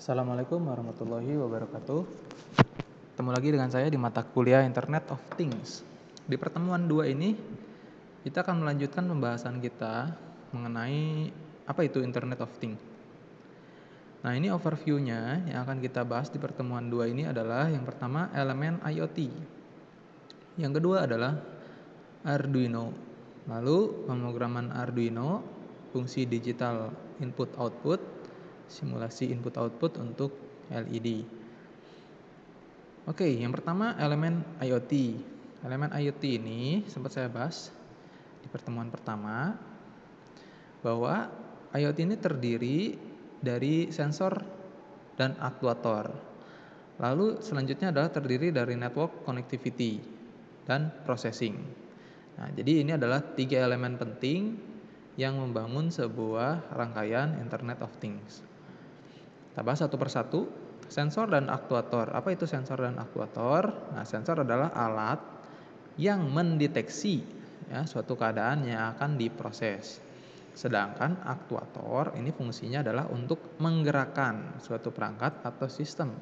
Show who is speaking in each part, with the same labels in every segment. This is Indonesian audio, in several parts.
Speaker 1: Assalamualaikum warahmatullahi wabarakatuh. Ketemu lagi dengan saya di mata kuliah Internet of Things. Di pertemuan 2 ini, kita akan melanjutkan pembahasan kita mengenai apa itu Internet of Things. Nah, ini overview-nya yang akan kita bahas di pertemuan 2 ini adalah yang pertama elemen IoT. Yang kedua adalah Arduino. Lalu pemrograman Arduino, fungsi digital input-output, simulasi input-output untuk LED. Oke, yang pertama elemen IoT. Elemen IoT ini sempat saya bahas di pertemuan pertama bahwa IoT ini terdiri dari sensor dan aktuator. Lalu selanjutnya adalah terdiri dari network connectivity dan processing. Nah, jadi ini adalah 3 elemen penting yang membangun sebuah rangkaian Internet of Things. Kita bahas satu persatu. Sensor dan aktuator. Apa itu sensor dan aktuator? Nah, sensor adalah alat yang mendeteksi suatu keadaan yang akan diproses. Sedangkan aktuator ini fungsinya adalah untuk menggerakkan suatu perangkat atau sistem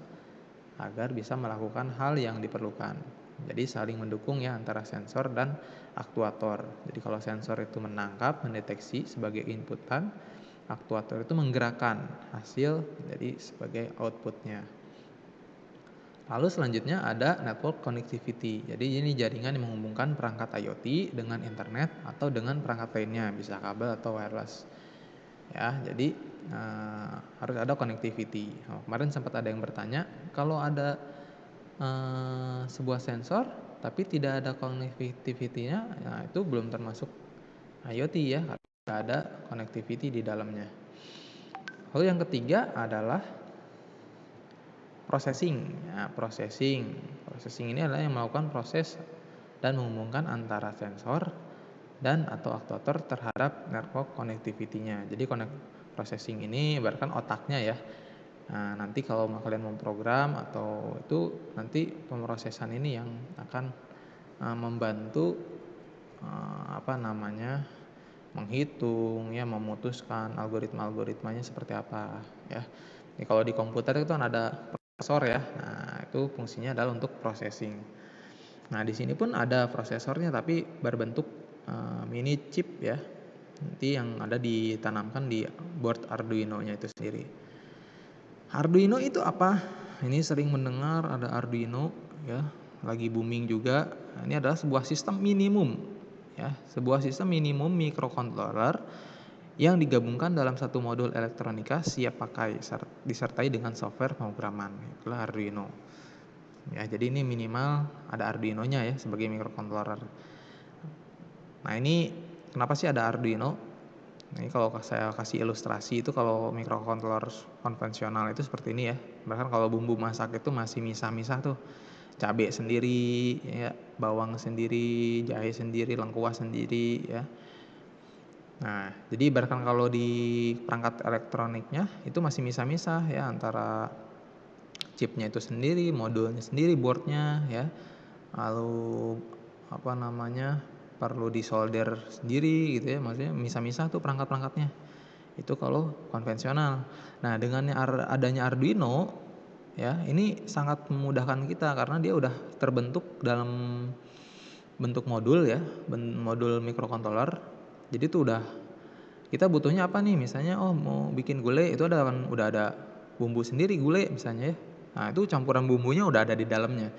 Speaker 1: agar bisa melakukan hal yang diperlukan. Jadi saling mendukung antara sensor dan aktuator. Jadi kalau sensor itu menangkap, mendeteksi sebagai inputan, aktuator itu menggerakkan hasil jadi sebagai outputnya. Lalu selanjutnya ada network connectivity. Jadi ini jaringan yang menghubungkan perangkat IoT dengan internet atau dengan perangkat lainnya, bisa kabel atau wireless. Jadi harus ada connectivity. Kemarin sempat ada yang bertanya, kalau ada sebuah sensor tapi tidak ada connectivity-nya, itu belum termasuk IoT karena tidak ada connectivity di dalamnya. Lalu yang ketiga adalah processing. Processing ini adalah yang melakukan proses dan menghubungkan antara sensor dan atau aktuator terhadap network connectivity-nya. Jadi processing ini ibaratkan otaknya. Nah, nanti kalau kalian mau program atau itu nanti pemrosesan ini yang akan membantu menghitung, memutuskan algoritma-algoritmanya seperti apa. Jadi kalau di komputer itu kan ada prosesor. Nah, itu fungsinya adalah untuk processing. Nah, di sini pun ada prosesornya tapi berbentuk mini chip nanti yang ada ditanamkan di board Arduino-nya itu sendiri. Arduino itu apa? Ini sering mendengar ada Arduino lagi booming juga. Ini adalah sebuah sistem minimum sebuah sistem minimum microcontroller yang digabungkan dalam satu modul elektronika siap pakai disertai dengan software pemrograman. Itulah Arduino. Jadi ini minimal ada Arduino-nya sebagai microcontroller. Nah, ini kenapa sih ada Arduino? Ini kalau saya kasih ilustrasi itu kalau microcontroller konvensional itu seperti ini Bahkan kalau bumbu masak itu masih misah-misah tuh. Cabai sendiri, bawang sendiri, jahe sendiri, lengkuas sendiri Nah, jadi ibaratkan kalau di perangkat elektroniknya itu masih misah-misah antara chipnya itu sendiri, modulnya sendiri, boardnya lalu perlu disolder sendiri maksudnya misah-misah tuh perangkat-perangkatnya. Itu kalau konvensional. Nah, dengan adanya Arduino ini sangat memudahkan kita karena dia udah terbentuk dalam bentuk modul modul microcontroller. Jadi itu udah kita butuhnya apa nih, misalnya mau bikin gulai itu udah ada bumbu sendiri gulai misalnya Nah, itu campuran bumbunya udah ada di dalamnya.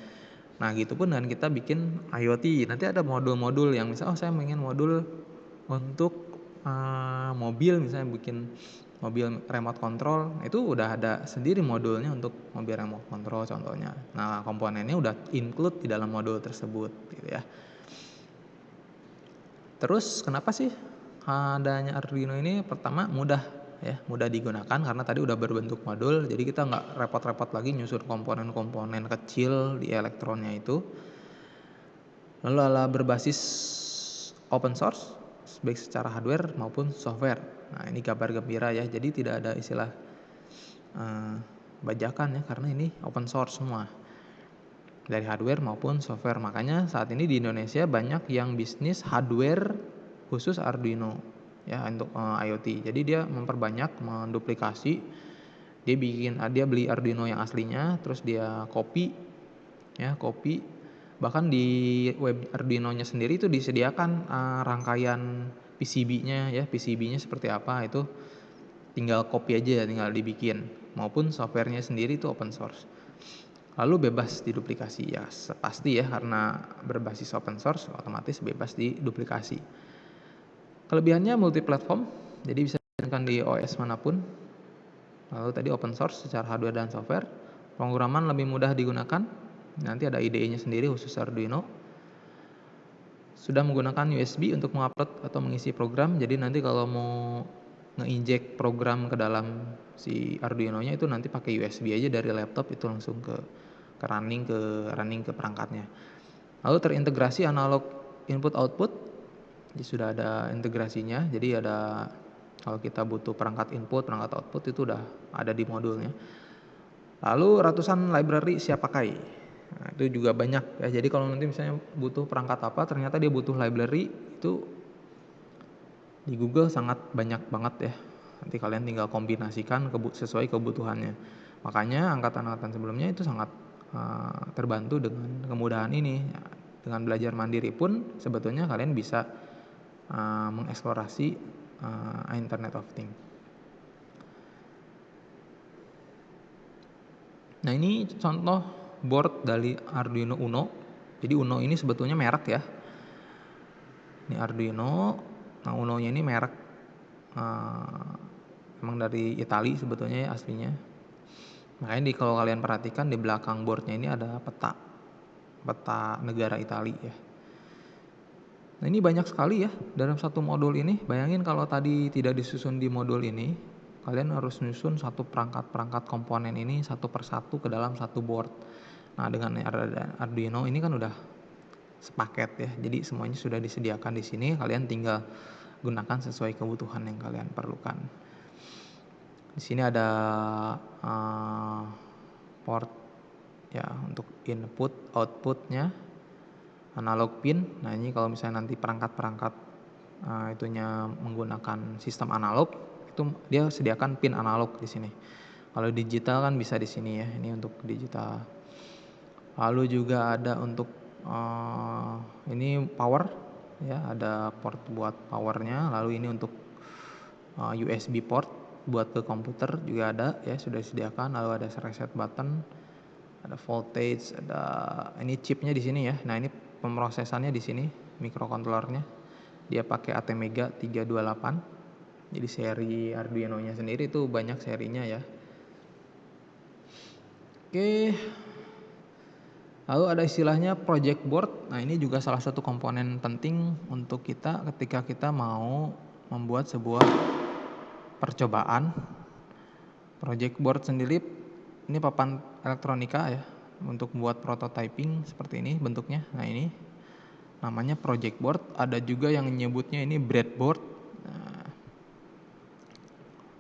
Speaker 1: Nah, gitu pun dengan kita bikin IoT. Nanti ada modul-modul yang misalnya saya ingin modul untuk mobil, misalnya bikin mobil remote control, itu udah ada sendiri modulnya untuk mobil remote control contohnya. Nah, komponennya udah include di dalam modul tersebut Terus kenapa sih adanya Arduino ini? Pertama mudah digunakan karena tadi udah berbentuk modul, jadi kita nggak repot-repot lagi nyusun komponen-komponen kecil di elektronnya itu. Lalu adalah berbasis open source baik secara hardware maupun software. Nah, ini kabar gembira jadi tidak ada istilah bajakan karena ini open source semua dari hardware maupun software. Makanya saat ini di Indonesia banyak yang bisnis hardware khusus Arduino untuk IoT. Jadi dia memperbanyak, menduplikasi Dia beli Arduino yang aslinya, terus dia copy, bahkan di web Arduino-nya sendiri itu disediakan rangkaian PCB-nya ya, PCB-nya seperti apa itu tinggal copy aja, tinggal dibikin, maupun software-nya sendiri itu open source. Lalu bebas diduplikasi ya, pasti ya, karena berbasis open source otomatis bebas diduplikasi. Kelebihannya multi platform, jadi bisa digunakan di OS manapun. Lalu tadi open source secara hardware dan software. Pemrograman lebih mudah digunakan. Nanti ada IDE-nya sendiri khusus Arduino. Sudah menggunakan USB untuk mengupload atau mengisi program. Jadi nanti kalau mau nge-inject program ke dalam si Arduino-nya itu nanti pakai USB aja dari laptop, itu langsung ke running ke perangkatnya. Lalu terintegrasi analog input output. Jadi sudah ada integrasinya. Jadi ada, kalau kita butuh perangkat input, perangkat output itu udah ada di modulnya. Lalu ratusan library siap pakai. Nah, itu juga banyak ya. Jadi kalau nanti misalnya butuh perangkat apa, ternyata dia butuh library, itu di Google sangat banyak banget ya. Nanti kalian tinggal kombinasikan sesuai kebutuhannya. Makanya angkatan-angkatan sebelumnya itu sangat terbantu dengan kemudahan ini. Dengan belajar mandiri pun sebetulnya kalian bisa mengeksplorasi Internet of Things. Nah, ini contoh board dari Arduino Uno. Jadi Uno ini sebetulnya merek ya. Ini Arduino. Nah, Uno-nya ini merek emang dari Italia sebetulnya ya aslinya. Makanya kalau kalian perhatikan di belakang boardnya ini ada peta negara Italia ya. Nah, ini banyak sekali ya dalam satu modul ini. Bayangin kalau tadi tidak disusun di modul ini, kalian harus menyusun satu perangkat komponen ini satu persatu ke dalam satu board. Nah, dengan Arduino ini kan udah sepaket ya. Jadi semuanya sudah disediakan di sini, kalian tinggal gunakan sesuai kebutuhan yang kalian perlukan. Di sini ada port ya untuk input, outputnya, analog pin. Nah, ini kalau misalnya nanti perangkat-perangkat itunya menggunakan sistem analog, itu dia sediakan pin analog di sini. Kalau digital kan bisa di sini ya. Ini untuk digital. Lalu juga ada untuk ini power ya, ada port buat powernya. Lalu ini untuk USB port buat ke komputer juga ada ya, sudah disediakan. Lalu ada reset button, ada voltage, ada ini chipnya di sini ya. Nah, ini pemrosesannya di sini, microcontrollernya. Dia pakai ATmega 328. Jadi seri Arduino-nya sendiri itu banyak serinya ya. Oke. Lalu ada istilahnya project board. Nah, ini juga salah satu komponen penting untuk kita ketika kita mau membuat sebuah percobaan. Project board sendiri ini papan elektronika ya, untuk membuat prototyping seperti ini bentuknya. Nah, ini namanya project board. Ada juga yang menyebutnya ini breadboard. Nah,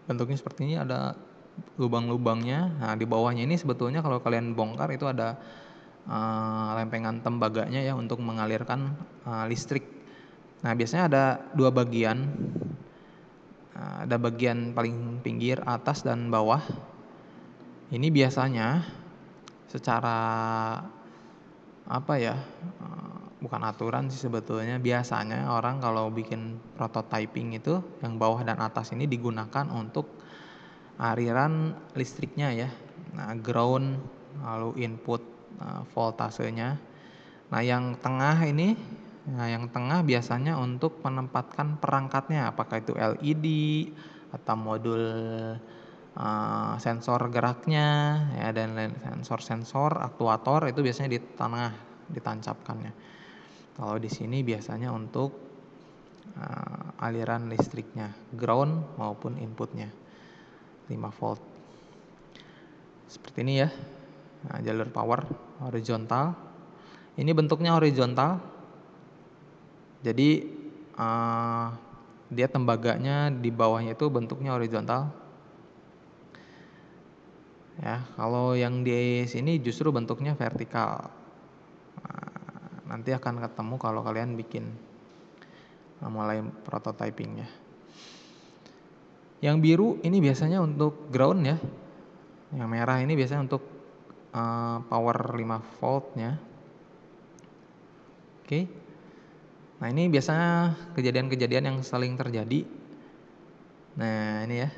Speaker 1: bentuknya seperti ini, ada lubang-lubangnya. Nah, di bawahnya ini sebetulnya kalau kalian bongkar itu ada lempengan tembaganya ya untuk mengalirkan listrik. Nah, biasanya ada dua bagian. Ada bagian paling pinggir, atas dan bawah. Ini biasanya secara apa ya, bukan aturan sih sebetulnya, biasanya orang kalau bikin prototyping itu yang bawah dan atas ini digunakan untuk aliran listriknya ya. Nah, ground, lalu input voltasenya. Nah, yang tengah biasanya untuk menempatkan perangkatnya, apakah itu LED atau modul sensor geraknya ya, dan lain sensor aktuator itu biasanya di tengah ditancapkannya. Kalau di sini biasanya untuk aliran listriknya, ground maupun inputnya 5 volt. Seperti ini ya. Nah, jalur power horizontal. Ini bentuknya horizontal. Jadi dia tembaganya di bawahnya itu bentuknya horizontal. Ya, kalau yang di sini justru bentuknya vertikal. Nah, nanti akan ketemu kalau kalian bikin mulai prototypingnya. Yang biru ini biasanya untuk ground ya. Yang merah ini biasanya untuk power 5 voltnya. Oke. Nah, ini biasanya kejadian-kejadian yang saling terjadi. Nah, ini ya.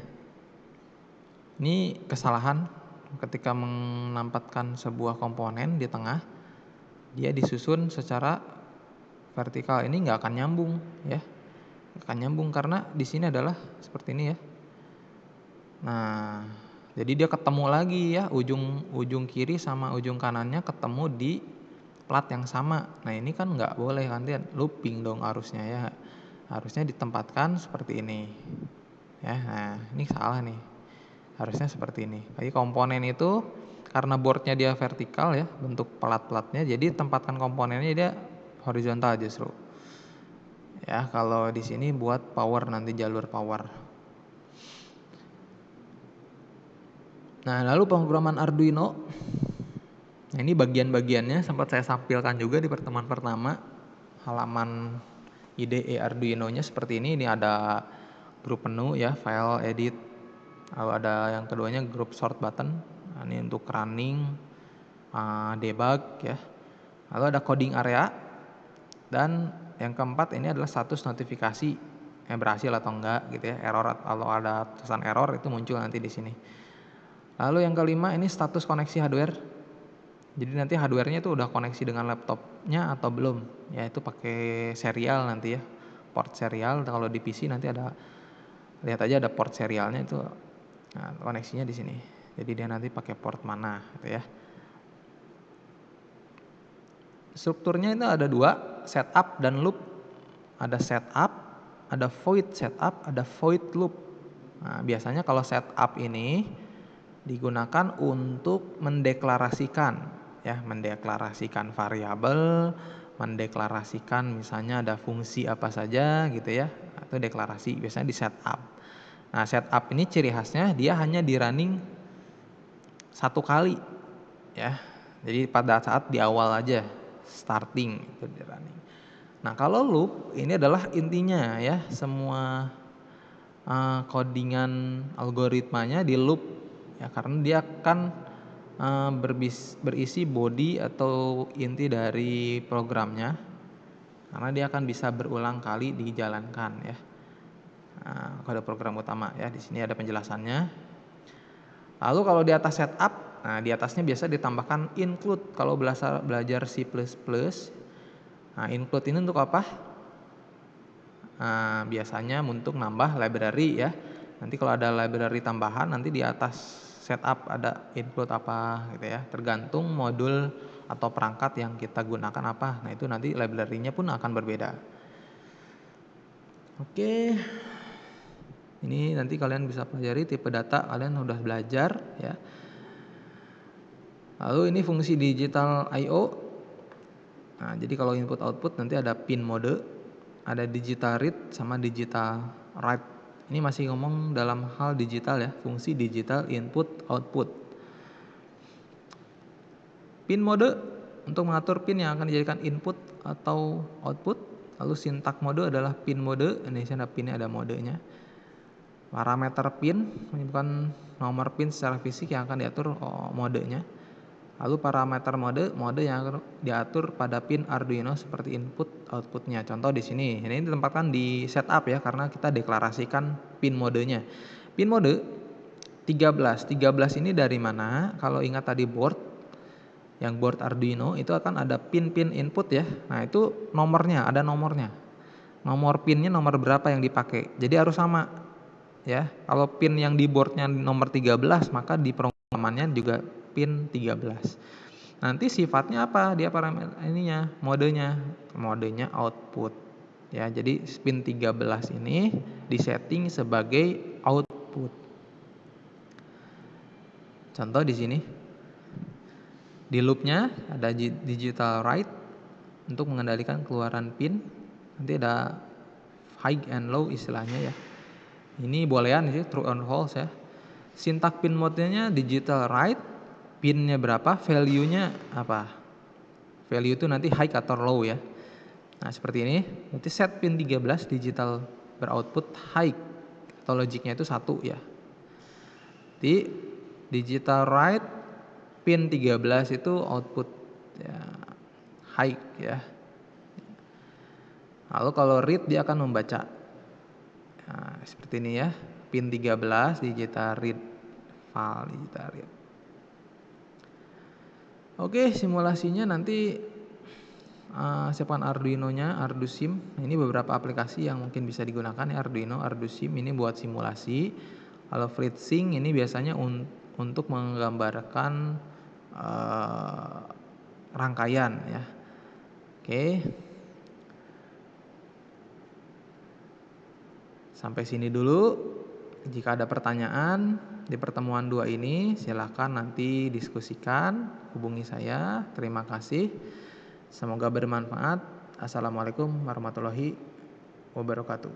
Speaker 1: Ini kesalahan ketika menempatkan sebuah komponen di tengah, dia disusun secara vertikal. Ini nggak akan nyambung ya. Nggak akan nyambung karena di sini adalah seperti ini ya. Nah, jadi dia ketemu lagi ya, ujung kiri sama ujung kanannya ketemu di plat yang sama. Nah, ini kan nggak boleh kan, dia looping dong harusnya ya. Harusnya ditempatkan seperti ini. Ya, nah ini salah nih. Harusnya seperti ini. Jadi komponen itu karena boardnya dia vertikal ya, bentuk plat-platnya, jadi tempatkan komponennya dia horizontal justru. Ya, kalau di sini buat power nanti jalur power. Nah, lalu pemrograman Arduino. Nah, ini bagian-bagiannya sempat saya sampaikan juga di pertemuan pertama. Halaman IDE Arduino-nya seperti ini. Ini ada grup menu ya, file, edit. Lalu ada yang keduanya grup sort button. Nah, ini untuk running, debug ya. Lalu ada coding area. Dan yang keempat ini adalah status notifikasi berhasil atau enggak gitu ya. Error, kalau ada tulisan error itu muncul nanti di sini. Lalu yang kelima ini status koneksi hardware. Jadi nanti hardware-nya itu udah koneksi dengan laptopnya atau belum. Ya itu pakai serial nanti ya. Port serial. Kalau di PC nanti ada, lihat aja ada port serialnya itu. Nah, koneksinya di sini. Jadi dia nanti pakai port mana gitu ya. Strukturnya itu ada dua, setup dan loop. Ada setup, ada void setup, ada void loop. Nah, biasanya kalau setup ini digunakan untuk mendeklarasikan ya, mendeklarasikan variabel, mendeklarasikan misalnya ada fungsi apa saja gitu ya, atau deklarasi biasanya di setup. Nah, setup ini ciri khasnya dia hanya di running satu kali ya. Jadi pada saat di awal aja starting itu di running. Nah, kalau loop ini adalah intinya ya, semua codingan algoritmanya di loop ya, karena dia akan berisi body atau inti dari programnya, karena dia akan bisa berulang kali dijalankan ya. Nah, kode program utama ya, di sini ada penjelasannya. Lalu kalau di atas setup, nah di atasnya biasa ditambahkan include. Kalau belajar C++, nah include ini untuk apa? Nah, biasanya untuk nambah library ya. Nanti kalau ada library tambahan, nanti di atas setup ada include apa gitu ya. Tergantung modul atau perangkat yang kita gunakan apa. Nah, itu nanti library-nya pun akan berbeda. Oke. Ini nanti kalian bisa pelajari tipe data, kalian udah belajar ya. Lalu ini fungsi digital I/O. Nah, jadi kalau input output nanti ada pin mode, ada digital read sama digital write. Ini masih ngomong dalam hal digital ya, fungsi digital input output. Pin mode untuk mengatur pin yang akan dijadikan input atau output. Lalu sintak mode adalah pin mode, ini ada pinnya, ada modenya. Parameter pin menyebutkan nomor pin secara fisik yang akan diatur modenya. Lalu parameter mode yang akan diatur pada pin Arduino seperti input outputnya. Contoh di sini, ini ditempatkan di setup ya, karena kita deklarasikan pin modenya. Pin mode 13 ini dari mana? Kalau ingat tadi board, yang board Arduino itu akan ada pin-pin input ya. Nah, itu nomornya, ada nomornya. Nomor pinnya nomor berapa yang dipakai. Jadi harus sama ya. Kalau pin yang di boardnya nomor 13, maka di programannya juga pin 13. Nanti sifatnya apa? Dia parameter ininya, modenya output. Ya, jadi pin 13 ini disetting sebagai output. Contoh di sini. Di loopnya ada digital write untuk mengendalikan keluaran pin. Nanti ada high and low istilahnya ya. Ini boolean sih, true and false ya. Sintak pin mode-nya digital write, pinnya berapa, value-nya apa. Value itu nanti high atau low ya. Nah, seperti ini. Berarti set pin 13 digital beroutput high atau logiknya itu 1 ya. Jadi Digital write pin 13 itu output ya, high ya. Lalu kalau read dia akan membaca. Nah, seperti ini ya. Pin 13 digital read file digital read. Oke, simulasinya nanti siapkan Arduino-nya, Ardusim. Ini beberapa aplikasi yang mungkin bisa digunakan ya, Arduino, Ardusim ini buat simulasi. Kalau FreeSync ini biasanya untuk menggambarkan rangkaian ya. Oke. Sampai sini dulu. Jika ada pertanyaan di pertemuan 2 ini, silakan nanti diskusikan, hubungi saya. Terima kasih. Semoga bermanfaat. Assalamualaikum warahmatullahi wabarakatuh.